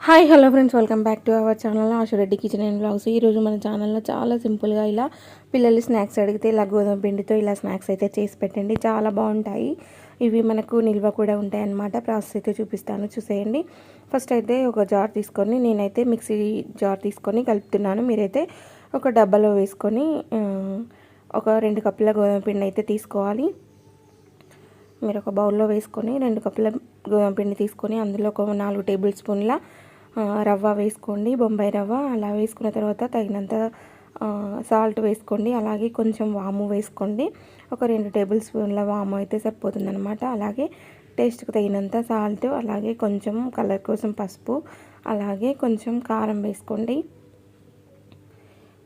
Hi hello friends, welcome back to our channel Ashu Reddy kitchen and blogs. ఈరోజు మన ఛానల్లో చాలా సింపుల్గా ఇలా పిల్లలు స్నాక్స్ అడిగితే ఇలా గోధుమ పిండితో ఇలా స్నాక్స్ అయితే చేసి పెట్టండి. చాలా బాగుంటాయి. ఇవి మనకు నిల్వ కూడా ఉంటాయి అన్నమాట. ప్రాసెస్ అయితే చూపిస్తాను, చూసేయండి. ఫస్ట్ అయితే ఒక జార్ తీసుకొని, నేనైతే మిక్సీ జార్ తీసుకొని కలుపుతున్నాను. మీరైతే ఒక డబ్బాలో వేసుకొని ఒక 2 కప్పుల గోధుమ పిండి అయితే తీసుకోవాలి. మీరు ఒక బౌల్లో వేసుకొని 2 కప్పుల గోధుమ పిండి తీసుకొని అందులో ఒక 4 టేబుల్ స్పూన్ల రవ్వ వేసుకోండి, బొంబాయి రవ్వ. అలా వేసుకున్న తర్వాత తగినంత సాల్ట్ వేసుకోండి. అలాగే కొంచెం వాము వేసుకోండి. ఒక 2 టేబుల్ స్పూన్ల వాము అయితే సరిపోతుందన్నమాట. అలాగే టేస్ట్కి తగినంత సాల్ట్, అలాగే కొంచెం కలర్ కోసం పసుపు, అలాగే కొంచెం కారం వేసుకోండి.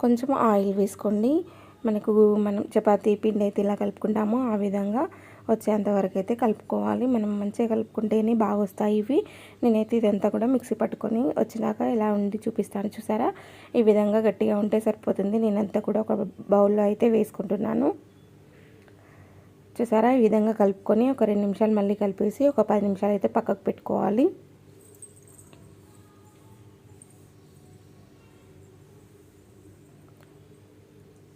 కొంచెం ఆయిల్ వేసుకోండి. మనం చపాతీ పిండి అయితే ఇలా కలుపుకుంటామో ఆ విధంగా వచ్చేంత వరకు అయితే కలుపుకోవాలి. మనం మంచిగా కలుపుకుంటేనే బాగా వస్తాయి ఇవి. నేనైతే ఇదంతా కూడా మిక్సీ పట్టుకొని వచ్చినాక ఇలా ఉండి చూపిస్తాను. చూసారా, ఈ విధంగా గట్టిగా ఉంటే సరిపోతుంది. నేనంతా కూడా ఒక బౌల్లో అయితే వేసుకుంటున్నాను. చూసారా, ఈ విధంగా కలుపుకొని ఒక 2 నిమిషాలు మళ్ళీ కలిపేసి ఒక 10 నిమిషాలు అయితే పక్కకు పెట్టుకోవాలి.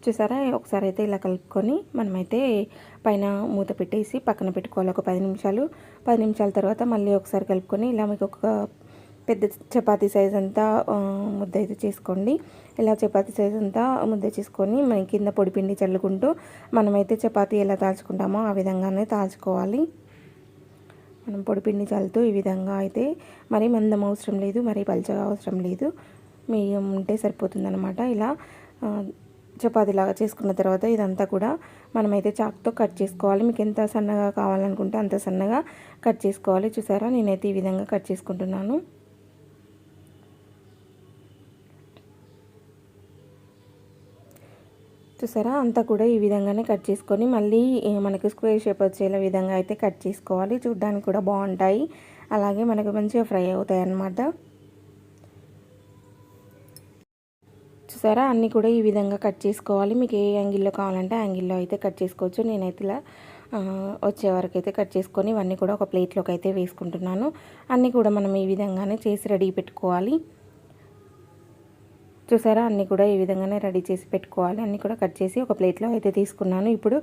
చూసారా, ఒకసారి అయితే ఇలా కలుపుకొని మనమైతే పైన మూత పెట్టేసి పక్కన పెట్టుకోవాలి ఒక 10 నిమిషాలు. 10 నిమిషాల తర్వాత మళ్ళీ ఒకసారి కలుపుకొని ఇలా మీకు ఒక పెద్ద చపాతీ సైజ్ అంతా ముద్ద అయితే చేసుకోండి. ఇలా చపాతీ సైజ్ అంతా ముద్ద చేసుకొని మన కింద పొడిపిండి చల్లుకుంటూ మనమైతే చపాతీ ఎలా తాల్చుకుంటామో ఆ విధంగానే తాల్చుకోవాలి. మనం పొడిపిండి చల్లుతూ ఈ విధంగా అయితే మరీ మందం అవసరం లేదు, మరీ పల్చగా అవసరం లేదు, మీడియం ఉంటే సరిపోతుందన్నమాట. ఇలా చపాతీలాగా చేసుకున్న తర్వాత ఇదంతా కూడా మనమైతే చాకుతో కట్ చేసుకోవాలి. మీకు ఎంత సన్నగా కావాలనుకుంటే అంత సన్నగా కట్ చేసుకోవాలి. చూసారా, నేనైతే ఈ విధంగా కట్ చేసుకుంటున్నాను. చూసారా, అంతా కూడా ఈ విధంగానే కట్ చేసుకొని మళ్ళీ మనకు స్క్వేర్ షేప్ వచ్చేలా విధంగా అయితే కట్ చేసుకోవాలి. చూడడానికి కూడా బాగుంటాయి, అలాగే మనకు మంచిగా ఫ్రై అవుతాయి అన్నమాట. చూసారా, అన్నీ కూడా ఈ విధంగా కట్ చేసుకోవాలి. మీకు ఏ యాంగిల్లో కావాలంటే యాంగిల్లో అయితే కట్ చేసుకోవచ్చు. నేనైతే ఇలా వచ్చే వరకు అయితే కట్ చేసుకొని ఇవన్నీ కూడా ఒక ప్లేట్లోకి అయితే వేసుకుంటున్నాను. అన్నీ కూడా మనం ఈ విధంగానే చేసి రెడీ పెట్టుకోవాలి. చూసారా, అన్నీ కూడా ఈ విధంగానే రెడీ చేసి పెట్టుకోవాలి. అన్నీ కూడా కట్ చేసి ఒక ప్లేట్లో అయితే తీసుకున్నాను. ఇప్పుడు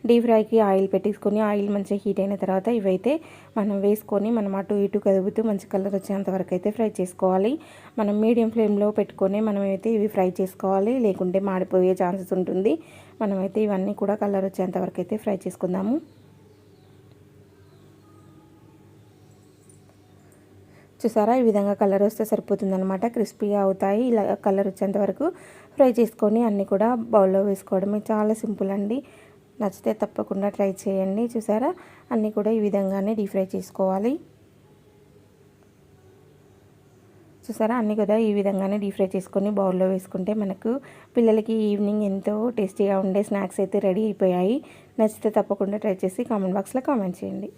డీప్ ఫ్రైకి ఆయిల్ పెట్టేసుకొని ఆయిల్ మంచిగా హీట్ అయిన తర్వాత ఇవైతే మనం వేసుకొని మనం అటు ఇటు కదుపుతూ మంచి కలర్ వచ్చేంత వరకు అయితే ఫ్రై చేసుకోవాలి. మనం మీడియం ఫ్లేమ్లో పెట్టుకొని మనమైతే ఇవి ఫ్రై చేసుకోవాలి, లేకుంటే మాడిపోయే ఛాన్సెస్ ఉంటుంది. మనమైతే ఇవన్నీ కూడా కలర్ వచ్చేంత వరకు అయితే ఫ్రై చేసుకుందాము. చూసారా, ఈ విధంగా కలర్ వస్తే సరిపోతుందన్నమాట. క్రిస్పీగా అవుతాయి. ఇలా కలర్ వచ్చేంత వరకు ఫ్రై చేసుకొని అన్నీ కూడా బౌల్లో వేసుకోవడమే. చాలా సింపుల్ అండి. నచ్చితే తప్పకుండా ట్రై చేయండి. చూసారా, అన్నీ కూడా ఈ విధంగానే డీప్ ఫ్రై చేసుకోవాలి. చూసారా, అన్నీ కూడా ఈ విధంగానే డీప్ ఫ్రై చేసుకొని బౌల్లో వేసుకుంటే మనకు పిల్లలకి ఈవినింగ్ ఎంతో టేస్టీగా ఉండే స్నాక్స్ అయితే రెడీ అయిపోయాయి. నచ్చితే తప్పకుండా ట్రై చేసి కామెంట్ బాక్స్లో కామెంట్ చేయండి.